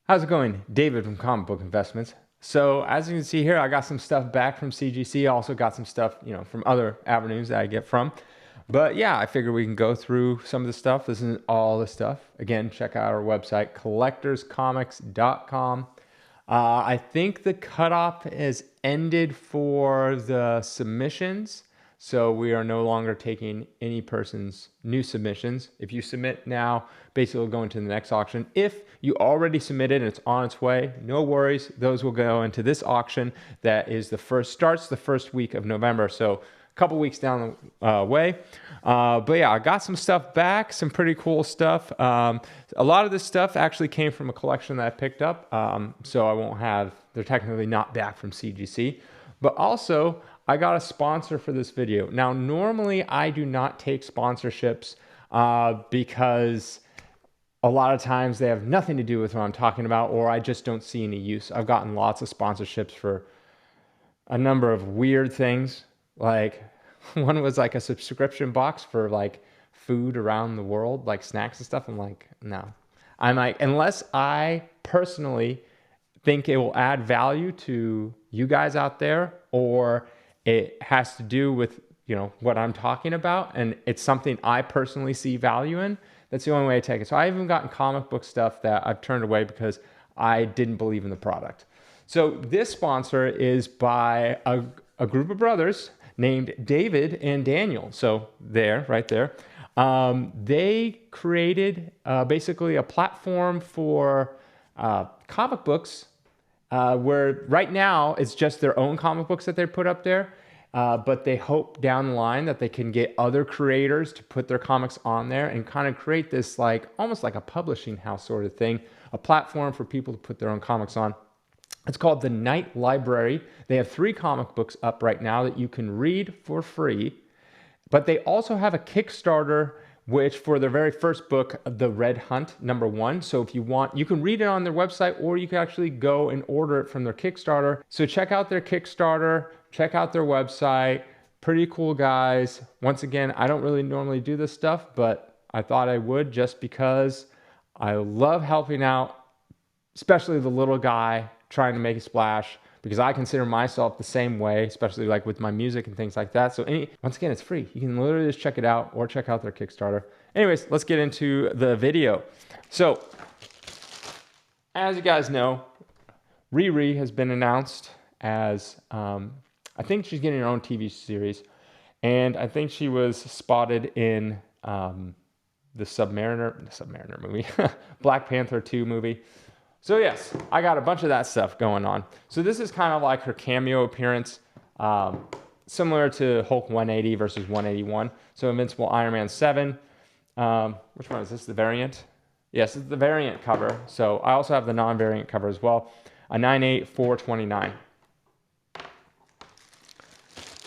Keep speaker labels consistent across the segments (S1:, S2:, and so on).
S1: How's it going? David from Comic Book Investments. So as you can see here, I got some stuff back from CGC. I also got some stuff, from other avenues that I get from. But yeah, I figure we can go through some of the stuff. This isn't all the stuff. Again, check out our website, collectorscomics.com. I think the cutoff has ended for the submissions. So we are no longer taking any person's new submissions. If you submit now, basically it'll go into the next auction. If you already submitted and it's on its way, no worries. Those will go into this auction that is starts the first week of November. So a couple weeks down the way. But yeah, I got some stuff back, some pretty cool stuff. A lot of this stuff actually came from a collection that I picked up. So they're technically not back from CGC. But also, I got a sponsor for this video. Now, normally I do not take sponsorships because a lot of times they have nothing to do with what I'm talking about, or I just don't see any use. I've gotten lots of sponsorships for a number of weird things. Like one was like a subscription box for like food around the world, like snacks and stuff. I'm like, no. I'm like, unless I personally think it will add value to you guys out there, or it has to do with, what I'm talking about, and it's something I personally see value in, that's the only way I take it. So I even gotten comic book stuff that I've turned away because I didn't believe in the product. So this sponsor is by a group of brothers named David and Daniel. So right there. They created basically a platform for comic books where right now it's just their own comic books that they put up there. But they hope down the line that they can get other creators to put their comics on there and kind of create this almost like a publishing house sort of thing, a platform for people to put their own comics on. It's called the Night Library. They have 3 comic books up right now that you can read for free. But they also have a Kickstarter, which for their very first book, The Red Hunt, #1. So if you want, you can read it on their website, or you can actually go and order it from their Kickstarter. So check out their Kickstarter, check out their website. Pretty cool guys. Once again, I don't really normally do this stuff, but I thought I would just because I love helping out, especially the little guy trying to make a splash, because I consider myself the same way, especially like with my music and things like that. So once again, it's free. You can literally just check it out or check out their Kickstarter. Anyways, let's get into the video. So as you guys know, Riri has been announced as, I think she's getting her own TV series. And I think she was spotted in the Submariner movie, Black Panther 2 movie. So yes, I got a bunch of that stuff going on. So this is kind of like her cameo appearance, similar to Hulk 180 versus 181. So Invincible Iron Man 7. Which one is this, the variant? Yes, it's the variant cover. So I also have the non-variant cover as well. A 98429.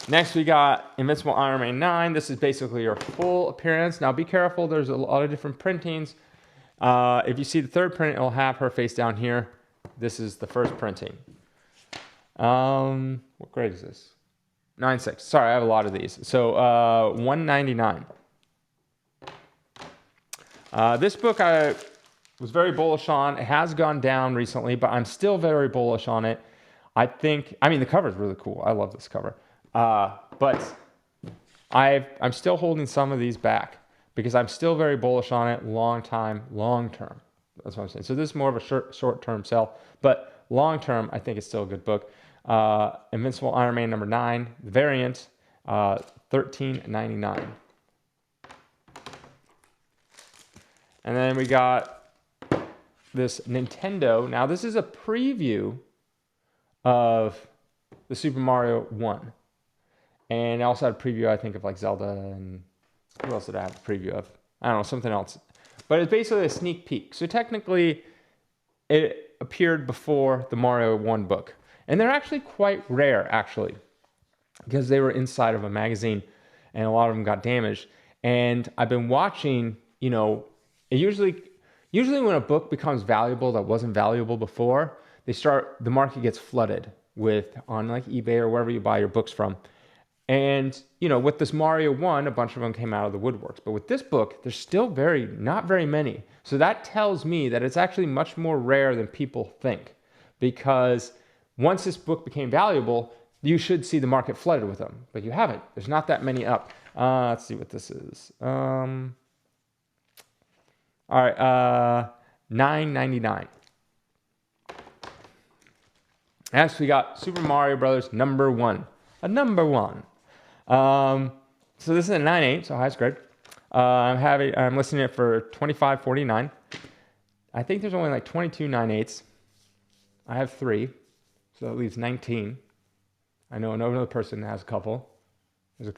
S1: Next we got Invincible Iron Man 9. This is basically her full appearance. Now be careful, there's a lot of different printings. If you see the third print, it'll have her face down here. This is the first printing. What grade is this? 9.6. Sorry, I have a lot of these. So 199. This book I was very bullish on. It has gone down recently, but I'm still very bullish on it. The cover is really cool. I love this cover. But I'm still holding some of these back, because I'm still very bullish on it long term. That's what I'm saying. So this is more of a short-term sell, but long-term, I think it's still a good book. Invincible Iron Man #9, the variant, $13.99. And then we got this Nintendo. Now this is a preview of the Super Mario 1. And I also had a preview, I think, of like Zelda, and who else did I have a preview of? I don't know, something else. But it's basically a sneak peek. So technically, it appeared before the Mario 1 book. And they're actually quite rare, actually, because they were inside of a magazine, and a lot of them got damaged. And I've been watching, usually when a book becomes valuable that wasn't valuable before, the market gets flooded on like eBay or wherever you buy your books from. And, with this Mario 1, a bunch of them came out of the woodworks. But with this book, there's still not very many. So that tells me that it's actually much more rare than people think. Because once this book became valuable, you should see the market flooded with them. But you haven't. There's not that many up. Let's see what this is. All right, $9.99. Next, we got Super Mario Brothers number 1. A number 1. So this is a 9.8, so highest grade. I'm listing it for $25.49. I think there's only like 22 9.8s. I have 3, so that leaves 19. I know another person has a couple. There's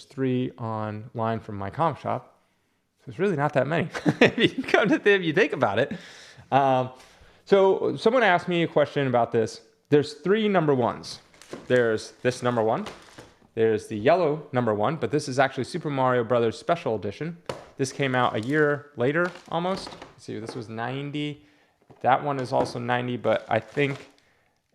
S1: 3 online from my comic shop. So it's really not that many if you think about it. So someone asked me a question about this. There's 3 number 1s. There's this number 1. There's the yellow number 1, but this is actually Super Mario Brothers Special Edition. This came out a year later, almost. Let's see, this was 90. That one is also 90, but I think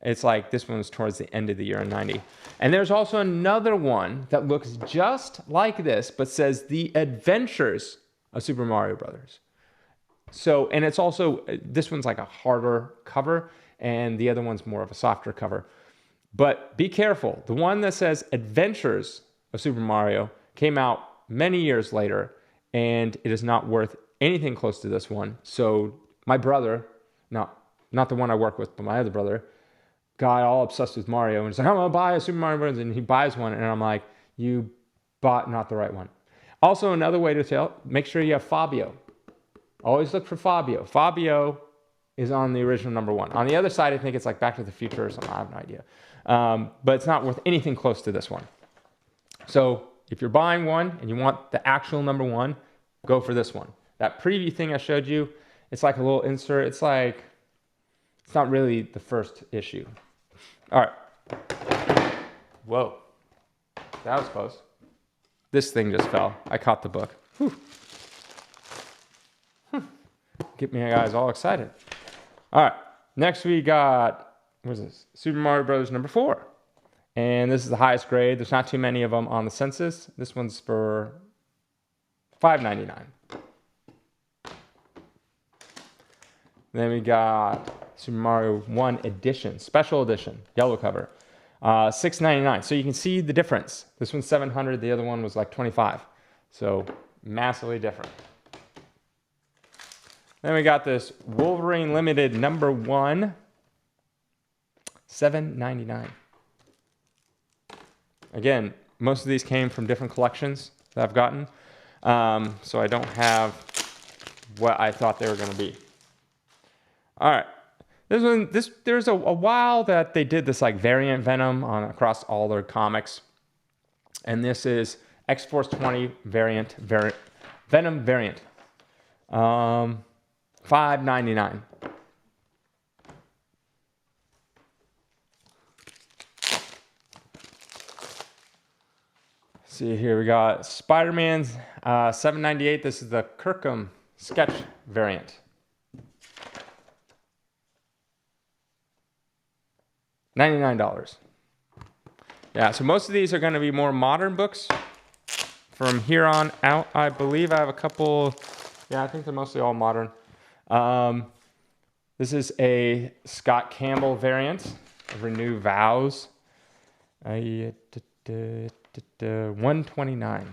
S1: it's like this one was towards the end of the year in 90. And there's also another one that looks just like this, but says The Adventures of Super Mario Brothers. So, and it's also, this one's like a harder cover, and the other one's more of a softer cover. But be careful. The one that says Adventures of Super Mario came out many years later, and it is not worth anything close to this one. So my brother, not the one I work with, but my other brother, got all obsessed with Mario, and he's like, I'm going to buy a Super Mario Brothers, and he buys one, and I'm like, you bought not the right one. Also, another way to tell, make sure you have Fabio. Always look for Fabio. Fabio is on the original number 1. On the other side, I think it's like Back to the Future or something. I have no idea. But it's not worth anything close to this one. So if you're buying one and you want the actual number 1, go for this one. That preview thing I showed you, it's like a little insert. It's not really the first issue. All right. Whoa. That was close. This thing just fell. I caught the book. Whew. Get me guys all excited. All right. Next we got, what is this? Super Mario Brothers number 4. And this is the highest grade. There's not too many of them on the census. This one's for $5.99. Then we got Super Mario 1 Edition, Special Edition, yellow cover. $6.99. So you can see the difference. This one's $700. The other one was like $25. So massively different. Then we got this Wolverine Limited number 1, $7.99. Again, most of these came from different collections that I've gotten. So I don't have what I thought they were going to be. All right. There's a while that they did this like variant Venom across all their comics. And this is X-Force 20 Venom variant. $5.99. See here, we got Spider-Man's $7.98. This is the Kirkham sketch variant. $99. Yeah, so most of these are going to be more modern books. From here on out, I believe I have a couple. Yeah, I think they're mostly all modern. This is a Scott Campbell variant of Renew Vows. $129. I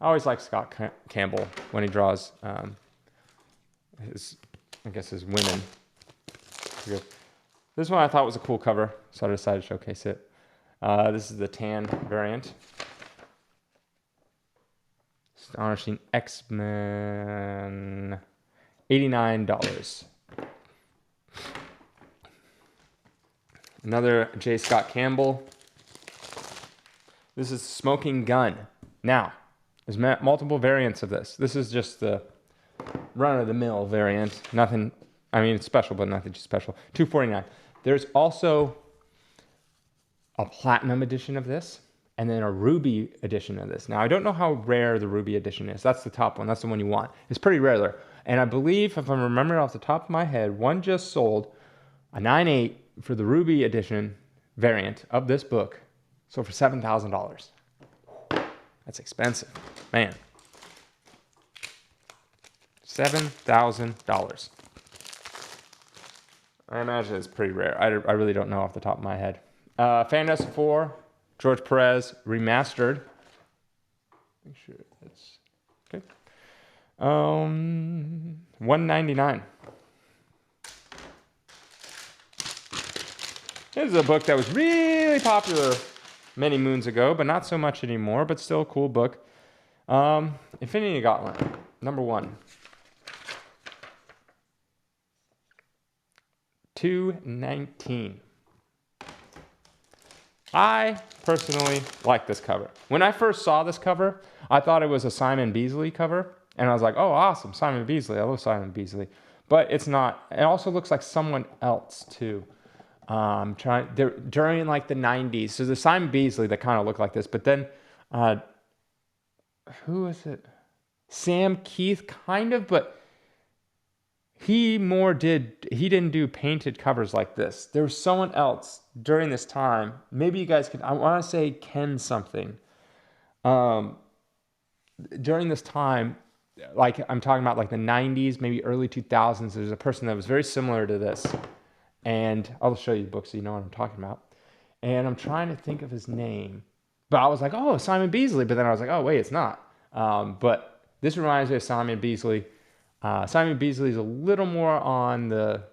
S1: always like Scott Campbell when he draws his women. This one I thought was a cool cover, so I decided to showcase it. This is the tan variant. Astonishing X-Men, $89. Another J. Scott Campbell. This is Smoking Gun. Now, there's multiple variants of this. This is just the run-of-the-mill variant. Nothing, I mean, it's special, but nothing too special. $249. There's also a platinum edition of this, and then a ruby edition of this. Now, I don't know how rare the ruby edition is. That's the top one. That's the one you want. It's pretty rare there. And I believe, if I'm remembering off the top of my head, one just sold a 9.8 for the ruby edition variant of this book. So for $7,000. That's expensive. Man. $7,000. I imagine it's pretty rare. I really don't know off the top of my head. Fantastic Four, George Perez, remastered. Make sure that's okay. $199. This is a book that was really popular many moons ago, but not so much anymore, but still a cool book. Infinity Gauntlet, #1. $219. I personally like this cover. When I first saw this cover, I thought it was a Simon Beasley cover, and I was like, oh, awesome, Simon Beasley. I love Simon Beasley. But it's not. It also looks like someone else, too. During like the 90s. So there's Simon Beasley that kind of looked like this, but then who is it? Sam Keith, kind of, but he didn't do painted covers like this. There was someone else during this time. Maybe you guys could, I want to say Ken something. During this time, like I'm talking about like the 90s, maybe early 2000s, there's a person that was very similar to this. And I'll show you the book so you know what I'm talking about. And I'm trying to think of his name. But I was like, oh, Simon Beasley. But then I was like, oh, wait, it's not. But this reminds me of Simon Beasley. Simon Beasley is a little more on the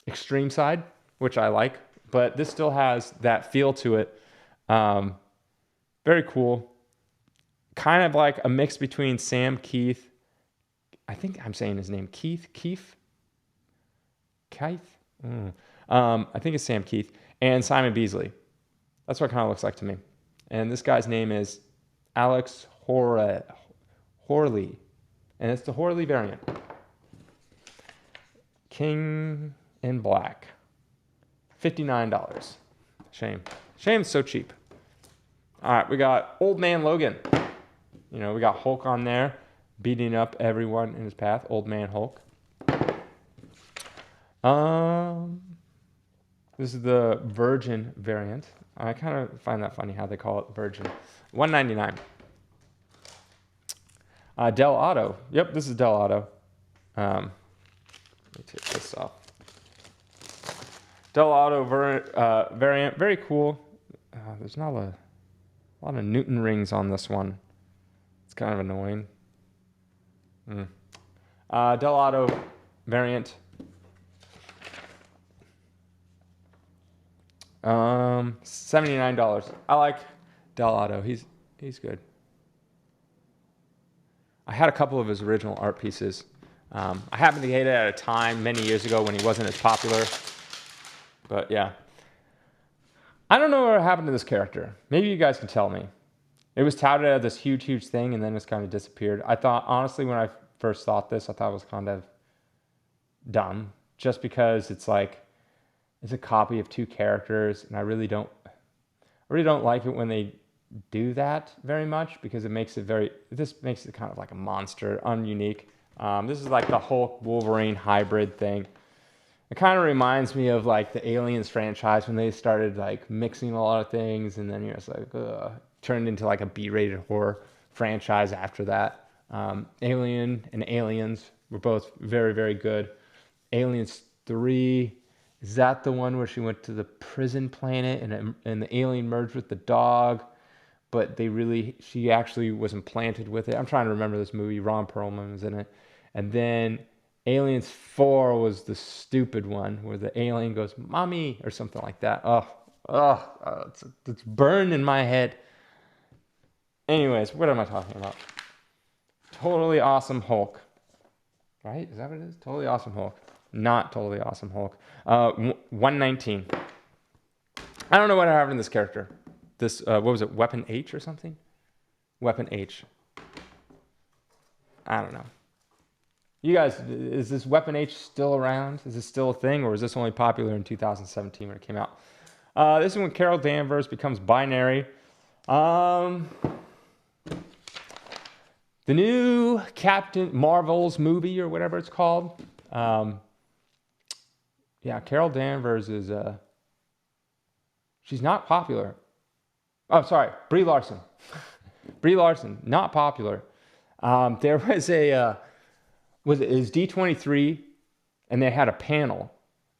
S1: extreme side, which I like. But this still has that feel to it. Very cool. Kind of like a mix between Sam Keith. I think I'm saying his name. Keith? I think it's Sam Keith and Simon Beasley. That's what it kind of looks like to me. And this guy's name is Alex Horley, and it's the Horley variant. King in Black, $59. Shame it's so cheap. All right, we got Old Man Logan. We got Hulk on there, beating up everyone in his path. Old Man Hulk. This is the Virgin variant. I kind of find that funny how they call it Virgin. $199. Del Auto. Yep, this is Del Auto. Let me take this off. Del Auto variant, very cool. There's not a lot of Newton rings on this one. It's kind of annoying. Del Auto variant. $79. I like Del Auto. He's good. I had a couple of his original art pieces. I happened to get it at a time many years ago when he wasn't as popular. But yeah. I don't know what happened to this character. Maybe you guys can tell me. It was touted as this huge thing, and then it's kind of disappeared. I thought, honestly, when I first thought this, I thought it was kind of dumb. Just because it's like, it's a copy of two characters, and I really don't like it when they do that very much, because this makes it kind of like a monster, ununique. This is like the Hulk Wolverine hybrid thing. It kind of reminds me of like the Aliens franchise when they started like mixing a lot of things, and then you're just like, turned into like a B-rated horror franchise after that. Alien and Aliens were both very, very good. Aliens 3, is that the one where she went to the prison planet and the alien merged with the dog, but she actually was implanted with it? I'm trying to remember this movie. Ron Perlman was in it. And then Aliens 4 was the one where the alien goes, "Mommy," or something like that. It's burned in my head. Anyways, what am I talking about? Totally Awesome Hulk. Right? Is that what it is? Totally Awesome Hulk. Not Totally Awesome Hulk. $119. I don't know what happened to this character. This, what was it? Weapon H or something? Weapon H. I don't know. You guys, is this Weapon H still around? Is this still a thing, or is this only popular in 2017 when it came out? This is when Carol Danvers becomes binary. The new Captain Marvel's movie, or whatever it's called. Yeah, Carol Danvers is, she's not popular. Oh, sorry, Brie Larson. Brie Larson, not popular. There was it was D23, and they had a panel,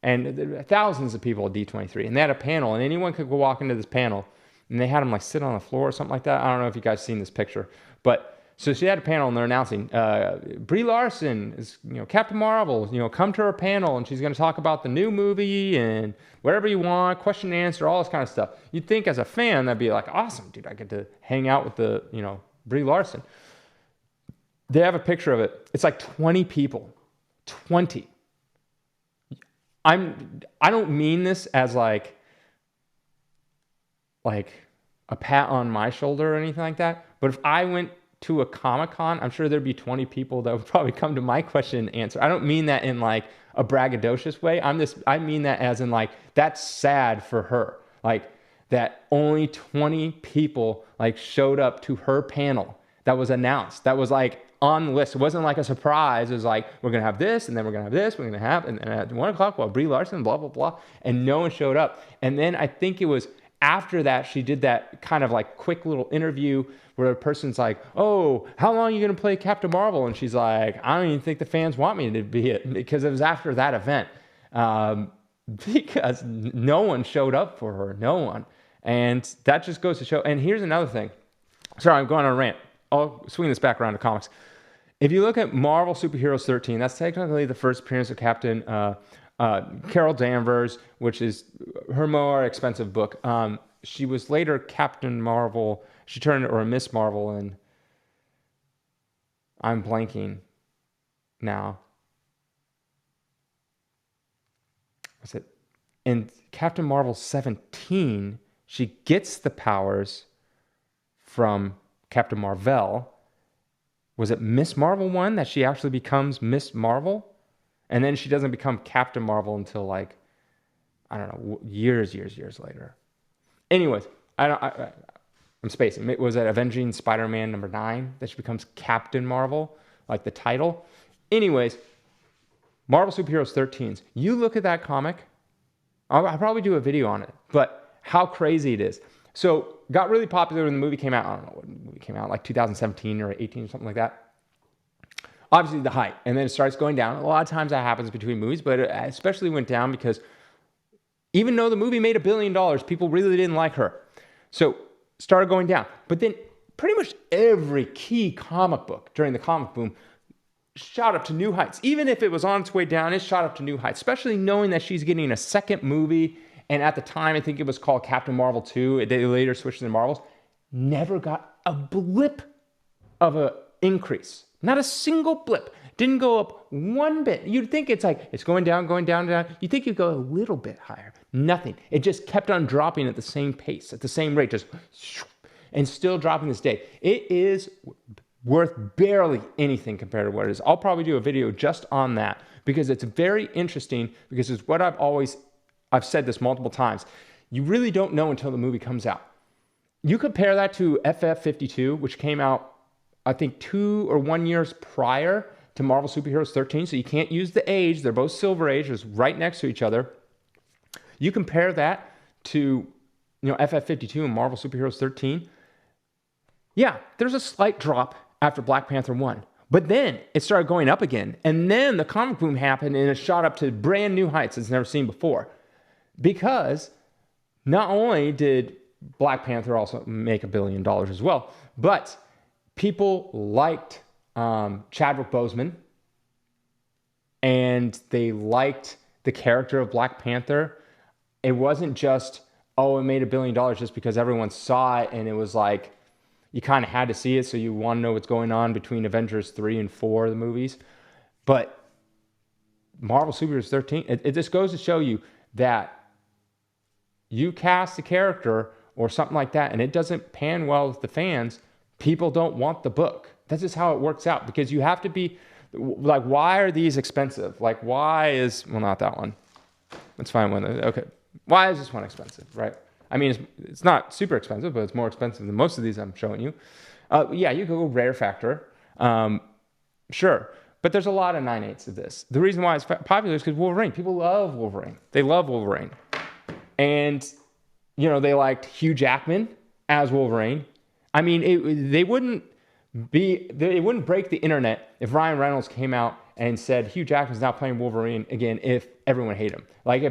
S1: and there were thousands of people at D23, and they had a panel, and anyone could go walk into this panel, and they had them like sit on the floor or something like that. I don't know if you guys seen this picture, but so she had a panel, and they're announcing Brie Larson is, Captain Marvel, come to her panel, and she's going to talk about the new movie and whatever you want, question and answer, all this kind of stuff. You'd think as a fan that'd be like, awesome, dude, I get to hang out with the Brie Larson. They have a picture of it. It's like 20 people, 20. I don't mean this as like a pat on my shoulder or anything like that. But if I went to a Comic-Con, I'm sure there'd be 20 people that would probably come to my question and answer. I don't mean that in like a braggadocious way. I mean that as in like, that's sad for her. Like that only 20 people like showed up to her panel that was announced. That was like on the list. It wasn't like a surprise. It was like, we're going to have this, and then we're going to have this, we're going to have, and at 1 o'clock, well, Brie Larson, blah, blah, blah. And no one showed up. And then I think it was after that, she did that kind of like quick little interview where a person's like, oh, how long are you going to play Captain Marvel? And she's like, I don't even think the fans want me to be it, because it was after that event. Because no one showed up for her, no one. And that just goes to show. And here's another thing. Sorry, I'm going on a rant. I'll swing this back around to comics. If you look at Marvel Superheroes 13, that's technically the first appearance of Captain Carol Danvers, which is her more expensive book. She was later Captain Marvel. She turned, or Miss Marvel, and I'm blanking now. What's it? In Captain Marvel 17, she gets the powers from Captain Marvel. Was it Miss Marvel 1 that she actually becomes Miss Marvel? And then she doesn't become Captain Marvel until like, I don't know, years later. Anyways, I'm spacing. Was it Avenging Spider-Man number 9 that she becomes Captain Marvel, like the title? Anyways, Marvel Superheroes 13s. You look at that comic, I'll probably do a video on it, but how crazy it is. So, got really popular when the movie came out. I don't know when the movie came out, like 2017 or 18 or something like that. Obviously, the hype. And then it starts going down. A lot of times that happens between movies, but it especially went down because even though the movie made $1 billion, people really didn't like her. So, started going down. But then pretty much every key comic book during the comic boom shot up to new heights. Even if it was on its way down, it shot up to new heights, especially knowing that she's getting a second movie. And at the time, I think it was called Captain Marvel 2. They later switched to the Marvels. Never got a blip of an increase. Not a single blip. Didn't go up one bit. You'd think it's like, it's going down, down. You'd think you'd go a little bit higher. Nothing. It just kept on dropping at the same pace, at the same rate, just, and still dropping this day. It is worth barely anything compared to what it is. I'll probably do a video just on that because it's very interesting, because it's what I've said this multiple times. You really don't know until the movie comes out. You compare that to FF52, which came out, I think, 2 or 1 years prior to Marvel Superheroes 13. So you can't use the age. They're both Silver Age. It's right next to each other. You compare that to, FF52 and Marvel Superheroes 13. Yeah, there's a slight drop after Black Panther 1. But then it started going up again. And then the comic boom happened and it shot up to brand new heights it's never seen before. Because not only did Black Panther also make $1 billion as well, but people liked Chadwick Boseman, and they liked the character of Black Panther. It wasn't just, it made $1 billion just because everyone saw it, and it was like, you kind of had to see it, so you want to know what's going on between Avengers 3 and 4, the movies. But Marvel Superheroes 13, it just goes to show you that you cast a character or something like that, and it doesn't pan well with the fans, people don't want the book. That's just how it works out, because you have to be, like, why are these expensive? Like, why is, well, not that one. Let's find one. Okay. Why is this one expensive, right? I mean, it's not super expensive, but it's more expensive than most of these I'm showing you. Yeah, you could go rare factor. Sure. But there's a lot of 9/8 of this. The reason why it's popular is because Wolverine. People love Wolverine. They love Wolverine. And, they liked Hugh Jackman as Wolverine. I mean, they wouldn't break the internet if Ryan Reynolds came out and said Hugh Jackman's not playing Wolverine again if everyone hated him. Like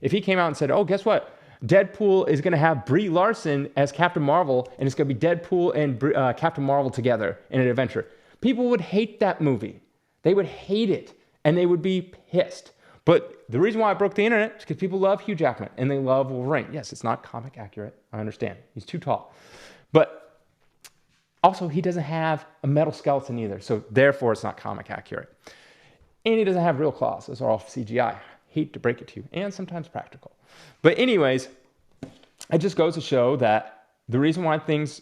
S1: if he came out and said, oh, guess what? Deadpool is going to have Brie Larson as Captain Marvel, and it's going to be Deadpool and Captain Marvel together in an adventure. People would hate that movie. They would hate it, and they would be pissed. But the reason why I broke the internet is because people love Hugh Jackman, and they love Wolverine. Yes, it's not comic accurate. I understand. He's too tall. But also, he doesn't have a metal skeleton either, so therefore it's not comic accurate. And he doesn't have real claws. Those are all CGI. Hate to break it to you, and sometimes practical. But anyways, it just goes to show that the reason why things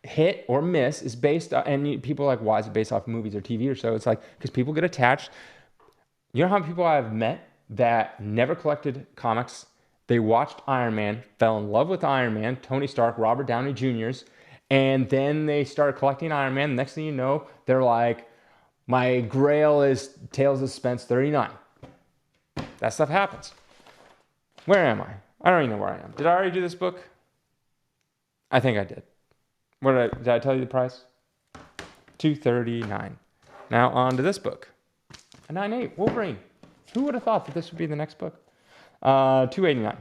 S1: hit or miss is based on, and people are like, why is it based off movies or TV or so? It's like, because people get attached. You know how many people I've met that never collected comics? They watched Iron Man, fell in love with Iron Man, Tony Stark, Robert Downey Jr.'s, and then they started collecting Iron Man. The next thing you know, they're like, my grail is Tales of Suspense 39. That stuff happens. Where am I? I don't even know where I am. Did I already do this book? I think I did. Did I tell you the price? $239. Now on to this book. A 9.8 Wolverine. Who would have thought that this would be the next book? $289.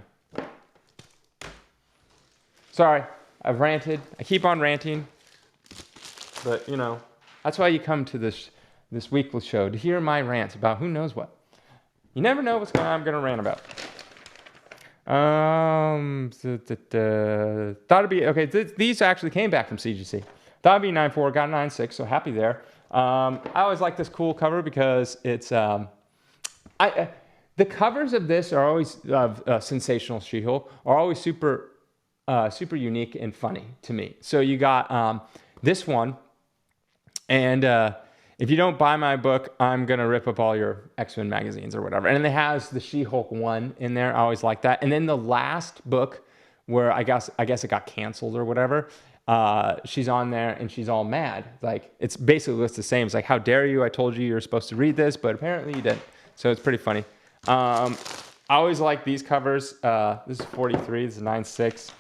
S1: Sorry, I've ranted. I keep on ranting. But, you know, that's why you come to this weekly show, to hear my rants about who knows what. You never know what I'm going to rant about. Thought it'd be, okay, these actually came back from CGC. Thought it'd be 9.4, got 9.6, so happy there. I always like this cool cover because it's, the covers of this are always, Sensational She-Hulk, are always super unique and funny to me. So you got this one, and if you don't buy my book, I'm going to rip up all your X-Men magazines or whatever. And then it has the She-Hulk 1 in there. I always like that. And then the last book, where I guess it got canceled or whatever, she's on there and she's all mad. Like, it's basically the same. It's like, how dare you? I told you were supposed to read this, but apparently you didn't. So it's pretty funny. I always like these covers. This is 43. This is 9.6.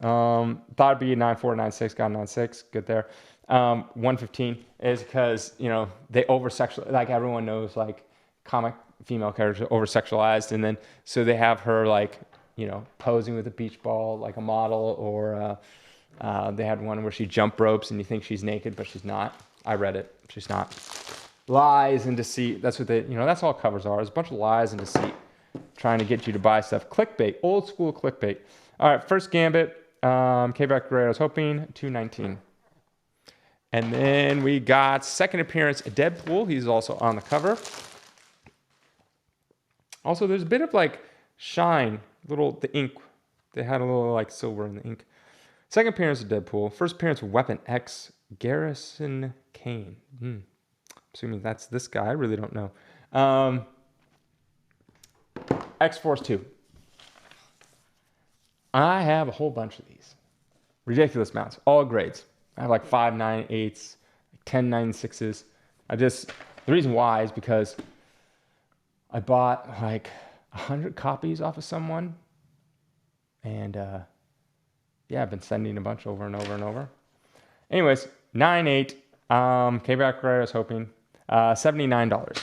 S1: Thought it'd be 9.4, 9.6. Got 9.6. Good there. 115 is because, you know, they over-sexualize, like everyone knows, like comic female characters are over-sexualized, and then so they have her, like, you know, posing with a beach ball like a model, or they had one where she jump ropes and you think she's naked but she's not. I read it. She's not. Lies and deceit. That's what that's all covers are. It's a bunch of lies and deceit trying to get you to buy stuff. Clickbait. Old school clickbait. All right, first Gambit. K-Back Gray, I was hoping $219. And then we got second appearance, Deadpool. He's also on the cover. Also, there's a bit of like shine, the ink. They had a little like silver in the ink. Second appearance of Deadpool. First appearance of Weapon X, Garrison Kane. Assuming that's this guy. I really don't know. X-Force 2. I have a whole bunch of these. Ridiculous amounts. All grades. I have like 5 9.8s, 10 9.6s. The reason why is because I bought like 100 copies off of someone. And I've been sending a bunch over and over and over. Anyways, 9.8. K-Back Gray, I was hoping. $79.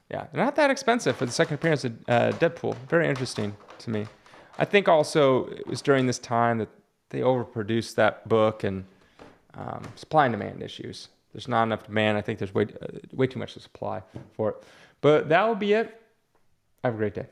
S1: Yeah, they're not that expensive for the second appearance of Deadpool. Very interesting to me. I think also it was during this time that they overproduced that book, and supply and demand issues. There's not enough demand. I think there's way too much to supply for it. But that will be it. Have a great day.